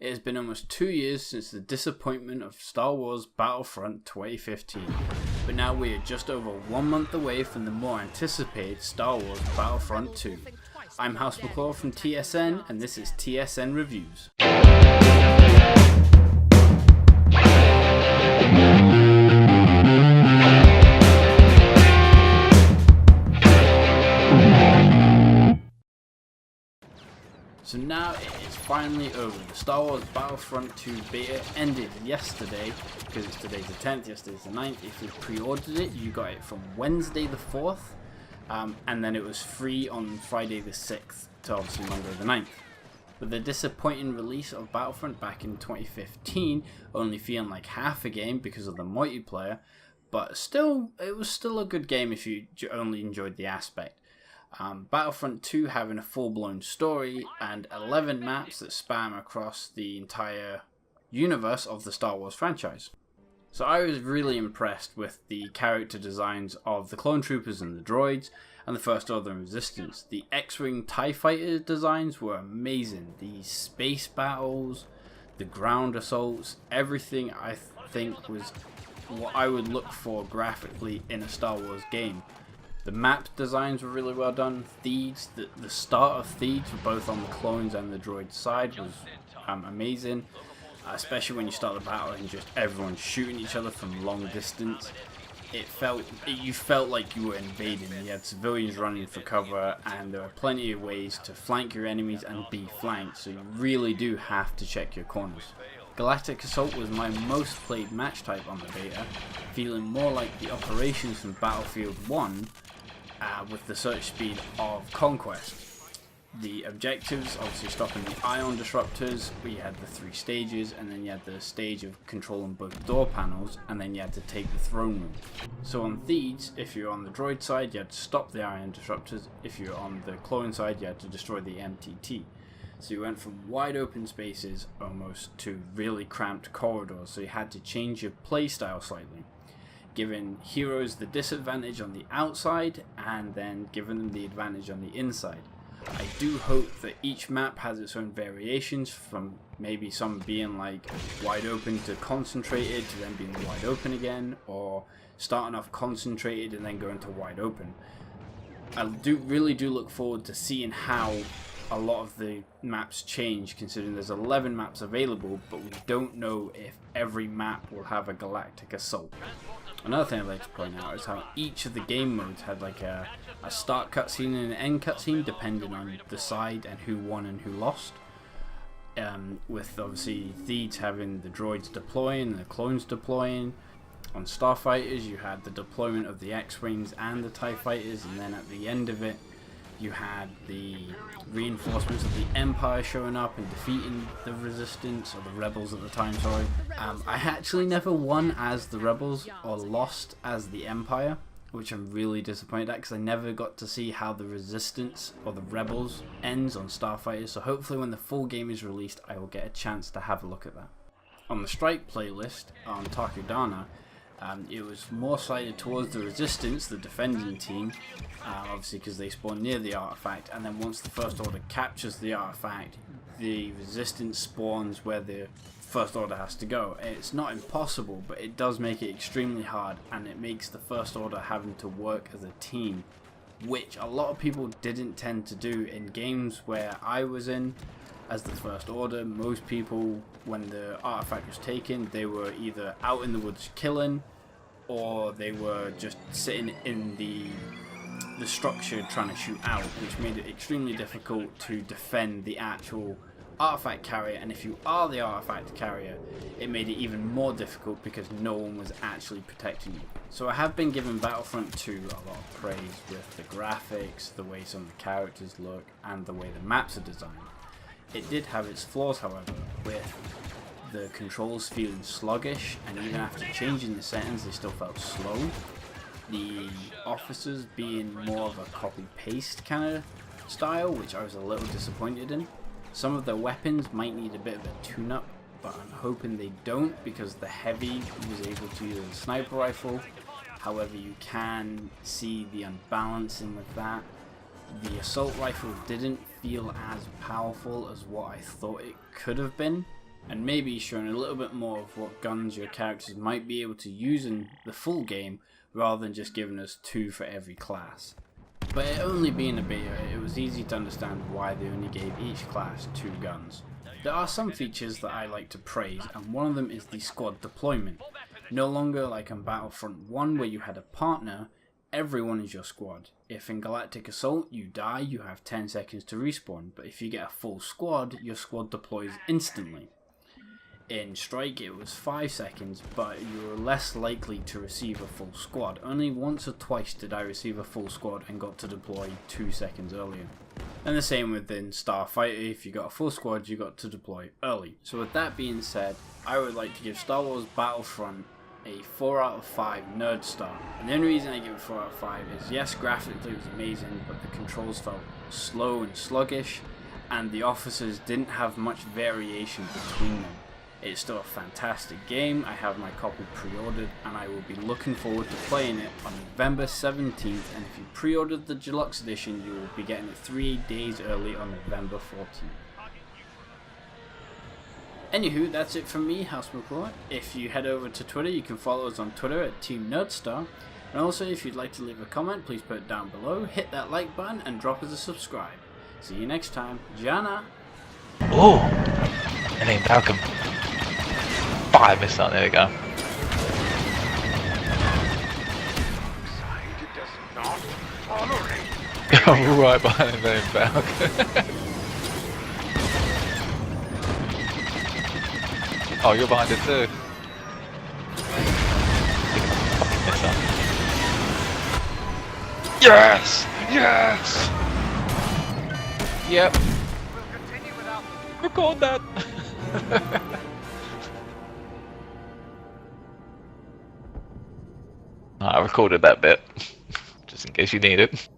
It has been almost 2 years since the disappointment of Star Wars Battlefront 2015, but now we are just over 1 month away from the more anticipated Star Wars Battlefront 2. I'm House McClaw from TSN, and this is TSN Reviews. So now it is finally over. The Star Wars Battlefront 2 beta ended yesterday, because it's today's the 10th, yesterday's the 9th. If you pre-ordered it, you got it from Wednesday the 4th, and then it was free on Friday the 6th to obviously Monday the 9th. With the disappointing release of Battlefront back in 2015, only feeling like half a game because of the multiplayer, but still, it was still a good game if you only enjoyed the aspect. Battlefront 2 having a full-blown story and 11 maps that span across the entire universe of the Star Wars franchise. So I was really impressed with the character designs of the clone troopers and the droids and the First Order and Resistance. The X-Wing TIE Fighter designs were amazing. The space battles, the ground assaults, everything I think was what I would look for graphically in a Star Wars game. The map designs were really well done. Thieves, the start of Thieves, both on the clones and the droid side, was amazing. Especially when you start the battle and just everyone shooting each other from long distance. You felt like you were invading. You had civilians running for cover, and there are plenty of ways to flank your enemies and be flanked. So you really do have to check your corners. Galactic Assault was my most played match type on the beta, feeling more like the operations from Battlefield 1 with the search speed of Conquest. The objectives, obviously stopping the ion disruptors, we had the 3 stages, and then you had the stage of controlling both door panels, and then you had to take the throne room. So on Thieves, if you're on the droid side, you had to stop the ion disruptors. If you're on the clone side, you had to destroy the MTT. So you went from wide open spaces almost to really cramped corridors, so you had to change your playstyle slightly, giving heroes the disadvantage on the outside and then giving them the advantage on the inside. I do hope that each map has its own variations, from maybe some being like wide open to concentrated to then being wide open again, or starting off concentrated and then going to wide open. I really do look forward to seeing how a lot of the maps change, considering there's 11 maps available, but we don't know if every map will have a galactic assault. Another thing I'd like to point out is how each of the game modes had like a start cutscene and an end cutscene depending on the side and who won and who lost. With obviously Thieves having the droids deploying and the clones deploying. On Starfighters you had the deployment of the X-Wings and the TIE Fighters, and then at the end of it you had the reinforcements of the Empire showing up and defeating the Resistance, or the Rebels at the time, sorry. I actually never won as the Rebels or lost as the Empire, which I'm really disappointed at, because I never got to see how the Resistance or the Rebels ends on Starfighters, so hopefully when the full game is released I will get a chance to have a look at that. On the Strike playlist on Takodana, it was more sided towards the Resistance, the defending team, obviously because they spawn near the artifact, and then once the First Order captures the artifact, the Resistance spawns where the First Order has to go. It's not impossible, but it does make it extremely hard, and it makes the First Order having to work as a team, which a lot of people didn't tend to do in games where I was in. As the First Order, most people, when the artifact was taken, they were either out in the woods killing, or they were just sitting in the structure trying to shoot out, which made it extremely difficult to defend the actual artifact carrier. And if you are the artifact carrier, it made it even more difficult because no one was actually protecting you. So I have been giving Battlefront 2 a lot of praise with the graphics, the way some of the characters look, and the way the maps are designed. It did have its flaws, however, with the controls feeling sluggish, and even after changing the settings they still felt slow. The officers being more of a copy-paste kind of style, which I was a little disappointed in. Some of the weapons might need a bit of a tune-up, but I'm hoping they don't, because the Heavy was able to use a sniper rifle. However, you can see the unbalancing with that. The assault rifle didn't feel as powerful as what I thought it could have been. and maybe showing a little bit more of what guns your characters might be able to use in the full game, rather than just giving us 2 for every class. But it only being a beta, it was easy to understand why they only gave each class 2 guns. There are some features that I like to praise, and one of them is the squad deployment. No longer like in Battlefront 1 where you had a partner, everyone is your squad. If in Galactic Assault you die, you have 10 seconds to respawn, but if you get a full squad, your squad deploys instantly. In Strike it was 5 seconds, but you were less likely to receive a full squad. Only once or twice did I receive a full squad and got to deploy 2 seconds earlier. And the same within Starfighter, if you got a full squad you got to deploy early. So with that being said, I would like to give Star Wars Battlefront a 4 out of 5 nerd star. And the only reason I give it 4 out of 5 is yes, graphically it was amazing, but the controls felt slow and sluggish, and the officers didn't have much variation between them. It's still a fantastic game. I have my copy pre-ordered and I will be looking forward to playing it on November 17th, and if you pre-ordered the deluxe edition you will be getting it 3 days early on November 14th. Anywho, that's it from me, House McCoy. If you head over to Twitter, you can follow us on Twitter at Team Nerdstar. And also, if you'd like to leave a comment, please put it down below, hit that like button and drop us a subscribe. See you next time. Jana! Oh! My name's Malcolm. I missed that, there we go. I'm right behind him, named Falcon. Oh, you're behind it too. Yes! Yes! Yep. Record that! I recorded that bit, just in case you need it.